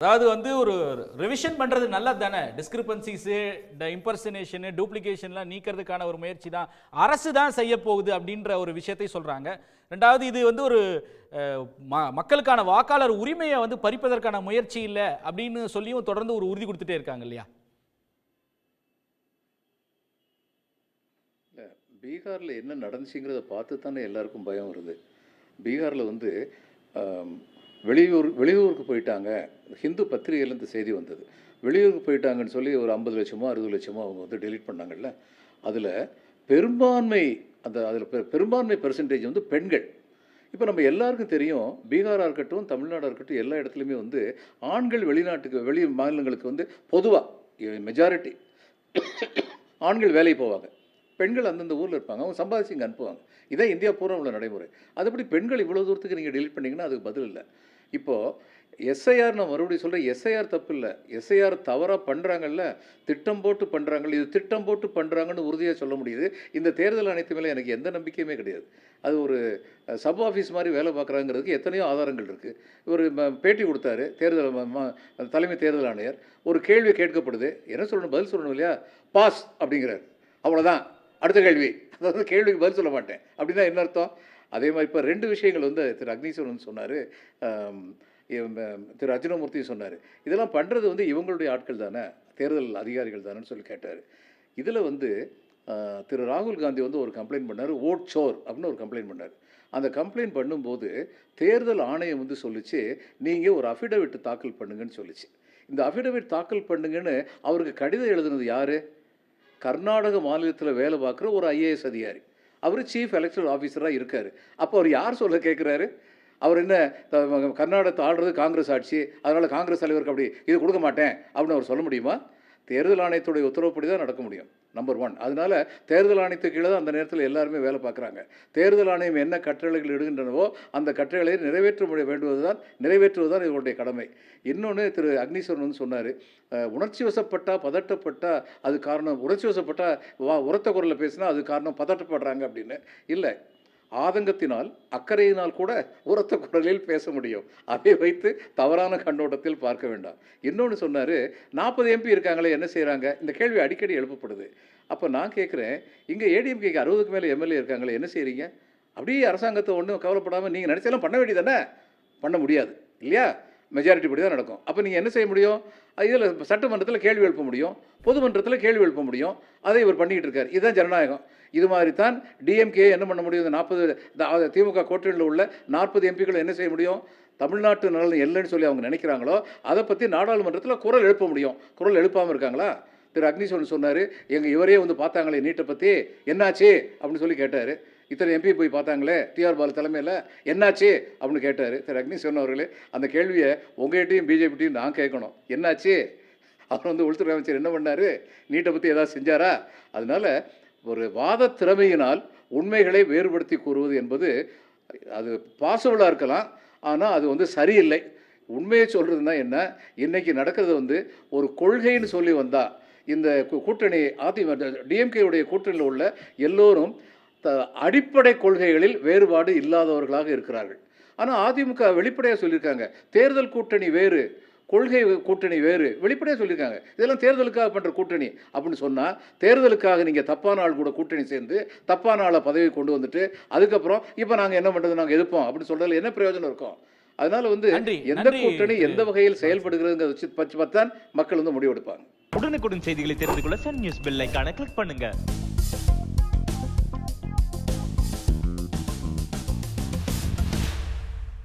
அதாவது வந்து ஒரு ரிவிஷன் பண்றது நல்லது தானே. டிஸ்கிரிபன்சிஸ், இம்பர்சனேஷன், டூப்ளிகேஷன்லாம் நீக்கிறதுக்கான ஒரு முயற்சி தான் அரசு தான் செய்ய போகுது அப்படின்ற ஒரு விஷயத்தை சொல்றாங்க. ரெண்டாவது, இது வந்து ஒரு மக்களுக்கான வாக்காளர் உரிமையை வந்து பறிப்பதற்கான முயற்சி இல்லை அப்படின்னு சொல்லியும் தொடர்ந்து ஒரு உறுதி கொடுத்துட்டே இருக்காங்க இல்லையா? பீகார்ல என்ன நடந்துச்சுங்கிறத பார்த்து தானே எல்லாருக்கும் பயம் வருது. பீகார்ல வந்து வெளியூருக்கு போயிட்டாங்க. ஹிந்து பத்திரிகையில் இந்த செய்தி வந்தது. வெளியூருக்கு போயிட்டாங்கன்னு சொல்லி ஒரு 50 லட்சமோ 60 லட்சமோ அவங்க வந்து டெலீட் பண்ணாங்கல்ல. அதில் பெரும்பான்மை பெர்சன்டேஜ் வந்து பெண்கள். இப்போ நம்ம எல்லாருக்கும் தெரியும், பீகாராக இருக்கட்டும், தமிழ்நாடாக இருக்கட்டும், எல்லா இடத்துலையுமே வந்து ஆண்கள் வெளி மாநிலங்களுக்கு வந்து பொதுவாக மெஜாரிட்டி ஆண்கள் வேலைக்கு போவாங்க. பெண்கள் அந்தந்த ஊரில் இருப்பாங்க, அவங்க சம்பாதிச்சு இங்கே அனுப்புவாங்க. இதான் இந்தியா பூரா உள்ள நடைமுறை. அதுபடி பெண்கள் இவ்வளோ தூரத்துக்கு நீங்கள் டெலிட் பண்ணிங்கன்னா அதுக்கு பதில் இல்லை. இப்போது எஸ்ஐஆர், நான் மறுபடியும் சொல்கிறேன், எஸ்ஐஆர் தப்பு இல்லை. எஸ்ஐஆர் தவறாக பண்ணுறாங்கல்ல, திட்டம் போட்டு பண்ணுறாங்கல்ல. இது திட்டம் போட்டு பண்ணுறாங்கன்னு உறுதியாக சொல்ல முடியுது. இந்த தேர்தல் ஆணையத்து மேலே எனக்கு எந்த நம்பிக்கையுமே கிடையாது. அது ஒரு சப் ஆஃபீஸ் மாதிரி வேலை பார்க்குறாங்கிறதுக்கு எத்தனையோ ஆதாரங்கள் இருக்குது. ஒரு பேட்டி கொடுத்தாரு தலைமை தேர்தல் ஆணையர். ஒரு கேள்வி கேட்கப்படுது, என்ன சொல்லணும், பதில் சொல்லணும் இல்லையா? பாஸ் அப்படிங்கிறார், அவ்வளோதான், அடுத்த கேள்வி. அதாவது கேள்விக்கு பதில் சொல்ல மாட்டேன் அப்படின்னா என்ன அர்த்தம்? அதே மாதிரி இப்போ 2 விஷயங்கள் வந்து திரு அக்னீஸ்வரன் சொன்னார், திரு அர்ஜுனமூர்த்தி சொன்னார். இதெல்லாம் பண்ணுறது வந்து இவங்களுடைய ஆட்கள் தானே, தேர்தல் அதிகாரிகள் தானேன்னு சொல்லி கேட்டார். இதில் வந்து திரு ராகுல் காந்தி வந்து ஒரு கம்ப்ளைண்ட் பண்ணார், ஓட் சோர் அப்படின்னு ஒரு கம்ப்ளைண்ட் பண்ணார். அந்த கம்ப்ளைண்ட் பண்ணும்போது தேர்தல் ஆணையம் வந்து சொல்லிச்சு, நீங்கள் ஒரு அஃபிடவிட் தாக்கல் பண்ணுங்கன்னு சொல்லிச்சு. இந்த அஃபிடவிட் தாக்கல் பண்ணுங்கன்னு அவருக்கு கடிதம் எழுதுனது யார்? கர்நாடக மாநிலத்தில் வேலை பார்க்குற ஒரு IAS அதிகாரி. அவர் சீஃப் எலெக்ஷன் ஆஃபீஸராக இருக்கார். அப்போ அவர் யார் சொல்ல கேட்குறாரு? அவர் என்ன, கர்நாடகத்தை ஆள்றது காங்கிரஸ் ஆட்சி, அதனால் காங்கிரஸ் தலைவருக்கு அப்படி இது கொடுக்க மாட்டேன் அப்படின்னு அவர் சொல்ல முடியுமா? தேர்தல் ஆணையத்துடைய உத்தரவுப்படி தான் நடக்க முடியும், நம்பர் 1. அதனால் தேர்தல் ஆணையத்துக்கு கீழே தான் அந்த நேரத்தில் எல்லாருமே வேலை பார்க்குறாங்க. தேர்தல் ஆணையம் என்ன கட்டளைகள் இடுகின்றனவோ அந்த கட்டளையை நிறைவேற்றுவது தான் இவருடைய கடமை. இன்னொன்று, திரு அக்னீஸ்வரன் வந்து சொன்னார், உணர்ச்சி வசப்பட்டால் பதட்டப்பட்டால் அது காரணம், உணர்ச்சி வசப்பட்டால் உரத்த குரலில் பேசினா அது காரணம் பதட்டப்படுறாங்க அப்படின்னு. இல்லை, ஆதங்கத்தினால் அக்கறையினால் கூட உரத்த குரலில் பேச முடியும். அதை வைத்து தவறான கண்ணோட்டத்தில் பார்க்க வேண்டாம். இன்னொன்று சொன்னார், 40 MP இருக்காங்களே என்ன செய்கிறாங்க? இந்த கேள்வி அடிக்கடி எழுப்பப்படுது. அப்போ நான் கேட்குறேன், இங்கே ADMKக்கு 60க்கு மேலே MLA இருக்காங்களே, என்ன செய்கிறீங்க? அப்படியே அரசாங்கத்தை ஒன்றும் கவலைப்படாமல் நீங்கள் நினச்சாலும் பண்ண வேண்டியதானே? பண்ண முடியாது இல்லையா? மெஜாரிட்டி படி தான் நடக்கும். அப்போ நீங்கள் என்ன செய்ய முடியும்? இதில் சட்டமன்றத்தில் கேள்வி எழுப்ப முடியும், பொதுமன்றத்தில் கேள்வி எழுப்ப முடியும். அதை இவர் பண்ணிக்கிட்டு இருக்கார். இதுதான் ஜனநாயகம். இது மாதிரி தான் DMK என்ன பண்ண முடியும்? இந்த 40 திமுக கூட்டணியில் உள்ள 40 MPக்கள் என்ன செய்ய முடியும்? தமிழ்நாட்டு நலன் இல்லைன்னு சொல்லி அவங்க நினைக்கிறாங்களோ அதை பற்றி நாடாளுமன்றத்தில் குரல் எழுப்ப முடியும். குரல் எழுப்பாமல் இருக்காங்களா? திரு அக்னீஸ்வரன் சொன்னார், இவரே வந்து பார்த்தாங்களே நீட்டை பற்றி, என்னாச்சு அப்படின்னு சொல்லி கேட்டார். இத்தனை MP போய் பார்த்தாங்களே TR பாலு தலைமையில், என்னாச்சு அப்படின்னு கேட்டார். திரு அக்னீஸ்வரன் அவர்களே, அந்த கேள்வியை உங்கள்கிட்டையும் BJPட்டையும் நான் கேட்கணும். என்னாச்சு? அவர் வந்து உள்துறை அமைச்சர் என்ன பண்ணார்? நீட்டை பற்றி ஏதாவது செஞ்சாரா? அதனால் ஒரு வாத திறமையினால் உண்மைகளை வேறுபடுத்தி கூறுவது என்பது அது பாசிபிளாக இருக்கலாம், ஆனால் அது வந்து சரியில்லை. உண்மையை சொல்கிறதுனா என்ன, இன்றைக்கி நடக்கிறது வந்து ஒரு கொள்கைன்னு சொல்லி வந்தால், இந்த கூட்டணி DMKவுடைய கூட்டணியில் உள்ள எல்லோரும் அடிப்படை கொள்கைகளில் வேறுபாடு இல்லாதவர்களாக இருக்கிறார்கள். ஆனால் அதிமுக வெளிப்படையாக சொல்லியிருக்காங்க, தேர்தல் கூட்டணி வேறு, கொள்கை கூட்டணி வேறு, வெளிப்படையாக சொல்லியிருக்காங்க. இதெல்லாம் தேர்தலுக்காக பண்ணுற கூட்டணி அப்படின்னு சொன்னால், தேர்தலுக்காக நீங்கள் தப்பான ஆள் கூட கூட்டணி சேர்ந்து தப்பான ஆளை பதவி கொண்டு வந்துட்டு அதுக்கப்புறம் இப்போ நாங்கள் என்ன பண்ணுறது, நாங்கள் எதிர்ப்போம் அப்படின்னு சொல்கிறதுல என்ன பிரயோஜனம் இருக்கும்? அதனால் வந்து எந்த கூட்டணி எந்த வகையில் செயல்படுகிறதுங்கிறத வச்சு பார்த்தான் மக்கள் வந்து முடிவெடுப்பாங்க. உடனுக்குடன் செய்திகளை தெரிந்து கொள்ள சன் நியூஸ் பெல் ஐகானை கிளிக் பண்ணுங்க.